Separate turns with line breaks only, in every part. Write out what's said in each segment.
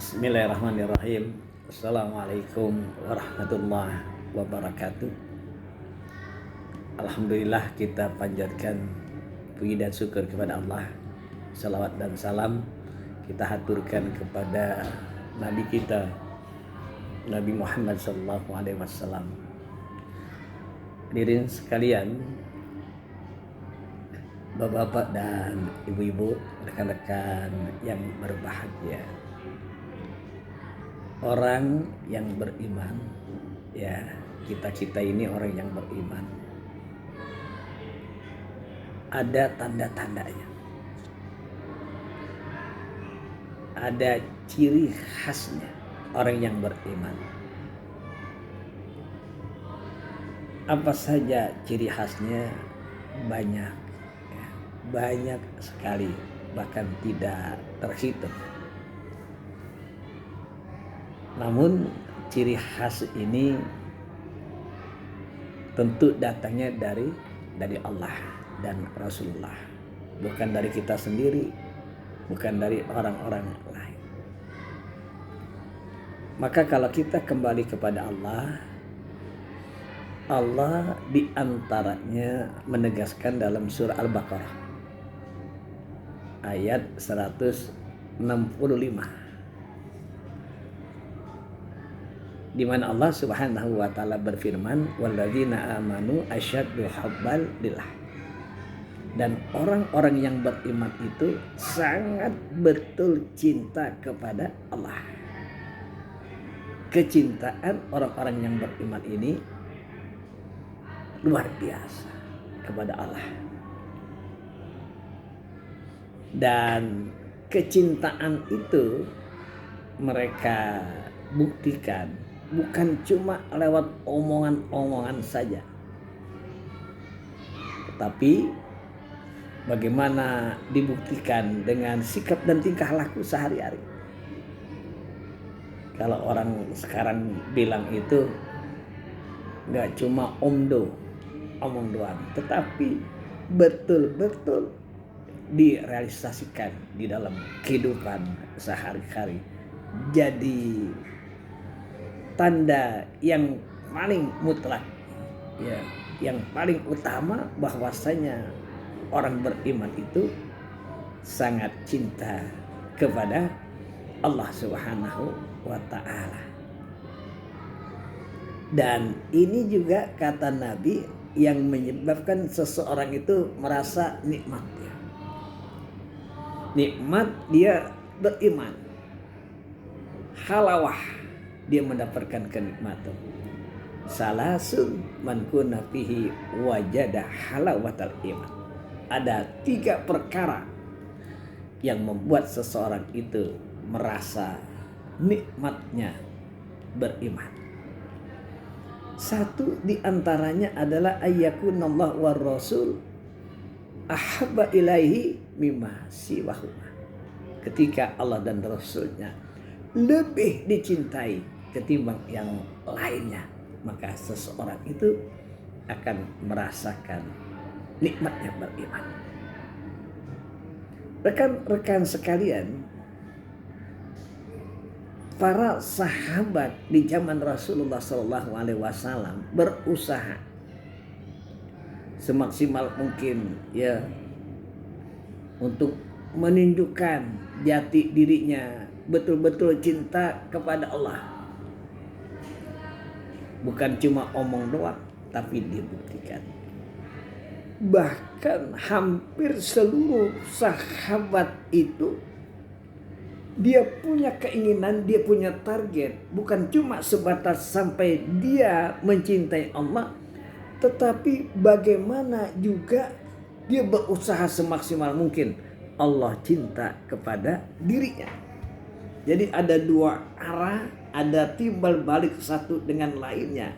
Bismillahirrahmanirrahim. Assalamualaikum warahmatullahi wabarakatuh. Alhamdulillah, kita panjatkan puji dan syukur kepada Allah. Salawat dan salam kita haturkan kepada Nabi kita, Nabi Muhammad SAW. Hadirin sekalian, bapak-bapak dan ibu-ibu, rekan-rekan yang berbahagia, orang yang beriman, ya, kita ini orang yang beriman. Ada tanda-tandanya, ada ciri khasnya orang yang beriman. Apa saja ciri khasnya? Banyak, ya, banyak sekali, bahkan tidak terhitung. Namun ciri khas ini tentu datangnya dari Allah dan Rasulullah, bukan dari kita sendiri, bukan dari orang-orang lain. Maka kalau kita kembali kepada Allah, Allah diantaranya menegaskan dalam surah Al-Baqarah ayat 165, di mana Allah Subhanahu wa taala berfirman, walladzina amanu asyaddu hubban lillah. Dan orang-orang yang beriman itu sangat betul cinta kepada Allah. Kecintaan orang-orang yang beriman ini luar biasa kepada Allah. Dan kecintaan itu mereka buktikan bukan cuma lewat omongan-omongan saja, tetapi bagaimana dibuktikan dengan sikap dan tingkah laku sehari-hari. Kalau orang sekarang bilang itu nggak cuma omong doang, tetapi betul-betul direalisasikan di dalam kehidupan sehari-hari. Jadi tanda yang paling mutlak, ya, yang paling utama bahwasanya orang beriman itu sangat cinta kepada Allah Subhanahu wa ta'ala. Dan ini juga kata Nabi yang menyebabkan seseorang itu merasa nikmat, ya. Nikmat dia beriman, halawah dia mendapatkan kenikmatan. Salasun man kunna fihi wajada halawatal iman. Ada 3 perkara yang membuat seseorang itu merasa nikmatnya beriman. Satu diantaranya adalah ayyakunallahu war rasul ahabba ilaihi mimma siwahuma. Ketika Allah dan Rasulnya lebih dicintai ketimbang yang lainnya, maka seseorang itu akan merasakan nikmatnya beriman. Rekan-rekan sekalian, para sahabat di zaman Rasulullah SAW berusaha semaksimal mungkin, ya, untuk menunjukkan jati dirinya betul-betul cinta kepada Allah. Bukan cuma omong doang, tapi dibuktikan. Bahkan hampir seluruh sahabat itu dia punya keinginan, dia punya target, bukan cuma sebatas sampai dia mencintai Allah, tetapi bagaimana juga dia berusaha semaksimal mungkin Allah cinta kepada dirinya. Jadi ada 2 arah, ada timbal balik satu dengan lainnya.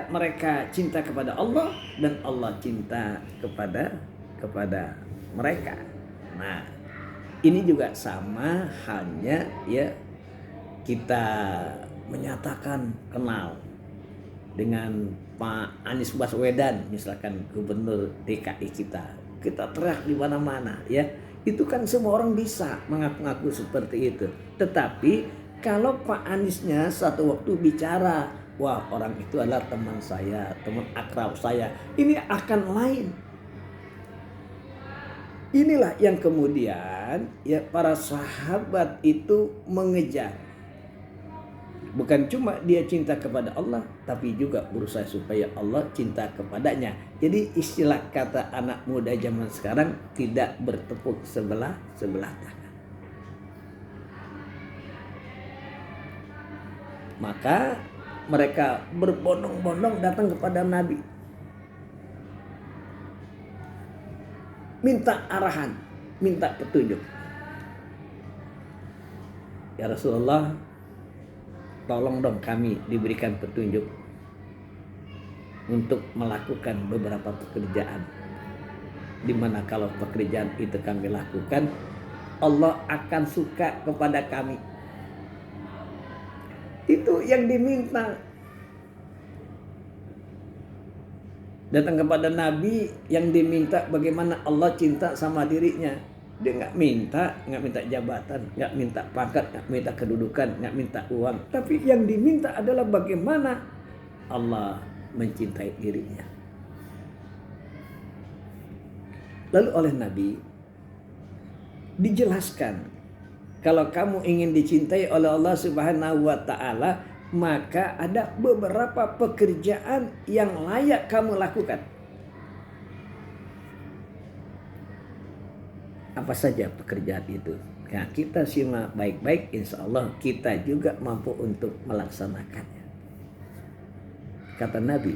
Mereka cinta kepada Allah dan Allah cinta kepada mereka. Nah, ini juga sama halnya, ya, kita menyatakan kenal dengan Pak Anies Baswedan, misalkan gubernur DKI kita teriak di mana-mana, ya, Itu kan semua orang bisa mengaku-ngaku seperti itu. Tetapi kalau Pak Aniesnya satu waktu bicara, wah orang itu adalah teman saya, teman akrab saya, ini akan lain. Inilah yang kemudian ya para sahabat itu mengejar. Bukan cuma dia cinta kepada Allah, tapi juga berusaha supaya Allah cinta kepadanya. Jadi istilah kata anak muda zaman sekarang tidak bertepuk sebelah tangan. Maka mereka berbondong-bondong datang kepada Nabi. Minta arahan, minta petunjuk. Ya Rasulullah, tolong dong kami diberikan petunjuk untuk melakukan beberapa pekerjaan. Dimana kalau pekerjaan itu kami lakukan, Allah akan suka kepada kami. Itu yang diminta. Datang kepada Nabi yang diminta bagaimana Allah cinta sama dirinya. Dia nggak minta jabatan, nggak minta pangkat, nggak minta kedudukan, nggak minta uang. Tapi yang diminta adalah bagaimana Allah mencintai dirinya. Lalu oleh Nabi dijelaskan, kalau kamu ingin dicintai oleh Allah Subhanahu wa Ta'ala, maka ada beberapa pekerjaan yang layak kamu lakukan. Apa saja pekerjaan itu? Nah, kita simak baik-baik, insya Allah kita juga mampu untuk melaksanakannya. Kata Nabi,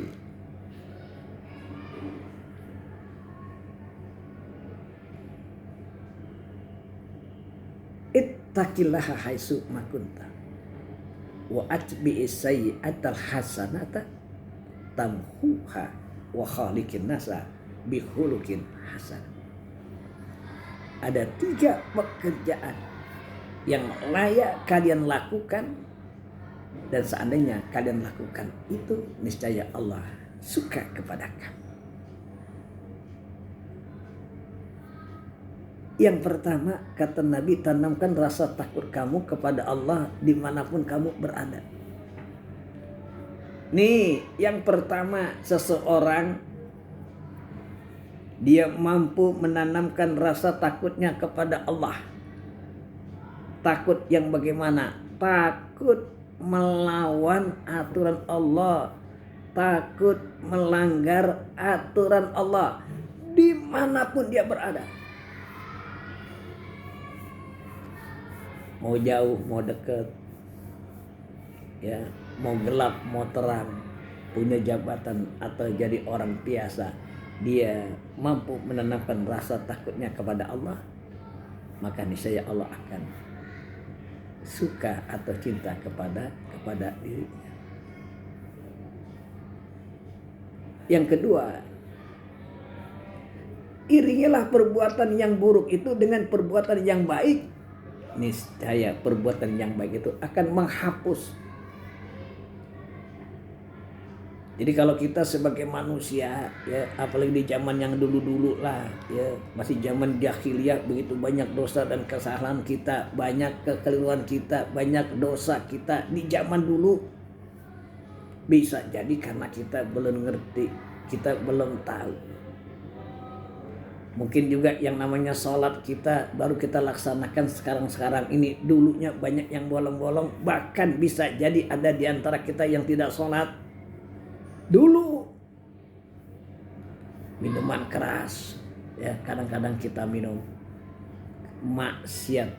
ittaqillaha haitsu ma kunta wa atbi'is sayyi'atal hasanata tamhuha wa khaliqin nasa bi khuluqin hasan. Ada 3 pekerjaan yang layak kalian lakukan, dan seandainya kalian lakukan itu, niscaya Allah suka kepada kamu. Yang pertama, kata Nabi, tanamkan rasa takut kamu kepada Allah dimanapun kamu berada. Nih, yang pertama, seseorang dia mampu menanamkan rasa takutnya kepada Allah. Takut yang bagaimana? Takut melawan aturan Allah, takut melanggar aturan Allah dimanapun dia berada. Mau jauh, mau dekat, ya, mau gelap, mau terang, punya jabatan atau jadi orang biasa, dia mampu menanamkan rasa takutnya kepada Allah, maka niscaya Allah akan suka atau cinta kepada dirinya. Yang kedua, iringilah perbuatan yang buruk itu dengan perbuatan yang baik. Niscaya perbuatan yang baik itu akan menghapus. Jadi kalau kita sebagai manusia, ya, apalagi di zaman yang dulu-dulu lah, ya, masih zaman jahiliyah, begitu banyak dosa dan kesalahan kita, banyak kekeliruan kita, banyak dosa kita di zaman dulu. Bisa jadi karena kita belum ngerti, kita belum tahu. Mungkin juga yang namanya sholat kita baru kita laksanakan sekarang ini. Dulunya banyak yang bolong-bolong. Bahkan bisa jadi ada di antara kita yang tidak sholat dulu. Minuman keras, ya, kadang-kadang kita minum. Maksiat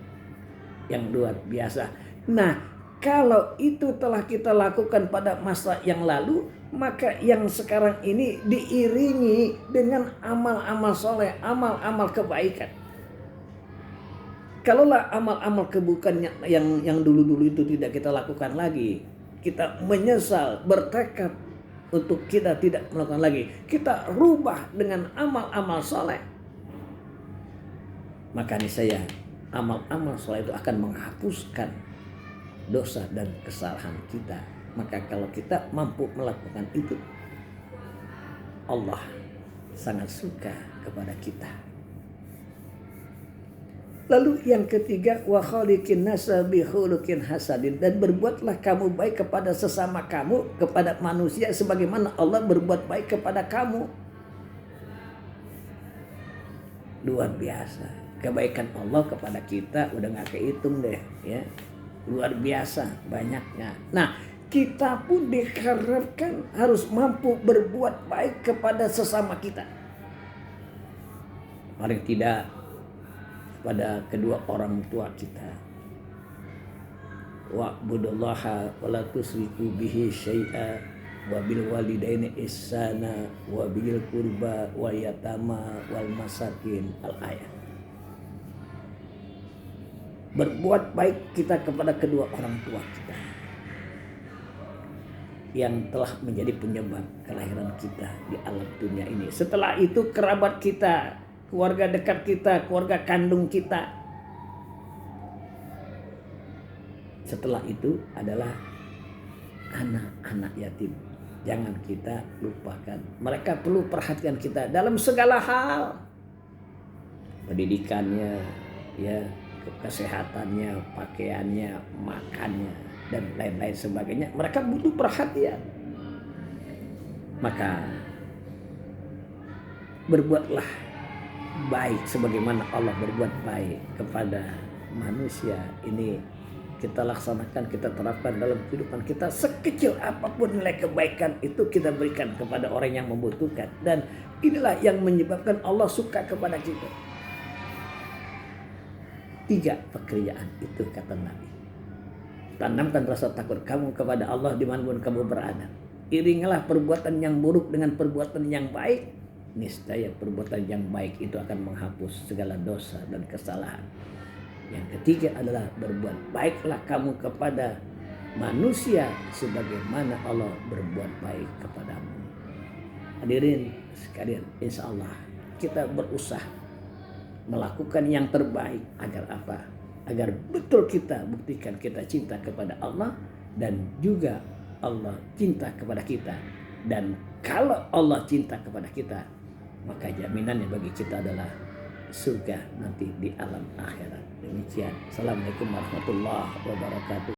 yang luar biasa. Nah, kalau itu telah kita lakukan pada masa yang lalu, maka yang sekarang ini diiringi dengan amal-amal soleh, amal-amal kebaikan. Kalaulah amal-amal keburukan yang dulu-dulu itu tidak kita lakukan lagi, kita menyesal, bertekad untuk kita tidak melakukan lagi, kita rubah dengan amal-amal soleh, maka niscaya amal-amal soleh itu akan menghapuskan dosa dan kesalahan kita. Maka kalau kita mampu melakukan itu, Allah sangat suka kepada kita. Lalu yang ketiga, wa khaliqin nasa bi khuluqin hasanin, dan berbuatlah kamu baik kepada sesama kamu, kepada manusia sebagaimana Allah berbuat baik kepada kamu. Luar biasa. Kebaikan Allah kepada kita udah nggak kehitung deh, ya. Luar biasa banyaknya. Nah, kita pun diharapkan harus mampu berbuat baik kepada sesama kita. Paling tidak pada kedua orang tua kita. Wa'budullaha wa la tusyriku bihi syai'a wa bil walidaini ihsana wa bil qurba wa yatama wal masakin al-ayat. Berbuat baik kita kepada kedua orang tua kita yang telah menjadi penyebab kelahiran kita di alam dunia ini. Setelah itu kerabat kita, keluarga dekat kita, keluarga kandung kita. Setelah itu adalah anak-anak yatim. Jangan kita lupakan. Mereka perlu perhatian kita dalam segala hal. Pendidikannya, ya, kesehatannya, pakaiannya, makannya, dan lain-lain sebagainya. Mereka butuh perhatian. Maka berbuatlah baik sebagaimana Allah berbuat baik kepada manusia. Ini kita laksanakan, kita terapkan dalam kehidupan kita. Sekecil apapun nilai kebaikan itu kita berikan kepada orang yang membutuhkan, dan inilah yang menyebabkan Allah suka kepada kita. 3 pekerjaan itu kata Nabi. Tanamkan rasa takut kamu kepada Allah dimanapun kamu berada. Iringilah perbuatan yang buruk dengan perbuatan yang baik. Niscaya perbuatan yang baik itu akan menghapus segala dosa dan kesalahan. Yang ketiga adalah berbuat baiklah kamu kepada manusia sebagaimana Allah berbuat baik kepadamu. Hadirin sekalian, insya Allah kita berusaha melakukan yang terbaik agar apa? Agar betul kita buktikan kita cinta kepada Allah dan juga Allah cinta kepada kita. Dan kalau Allah cinta kepada kita, maka jaminannya bagi kita adalah surga nanti di alam akhirat. Demikian. Assalamualaikum warahmatullahi wabarakatuh.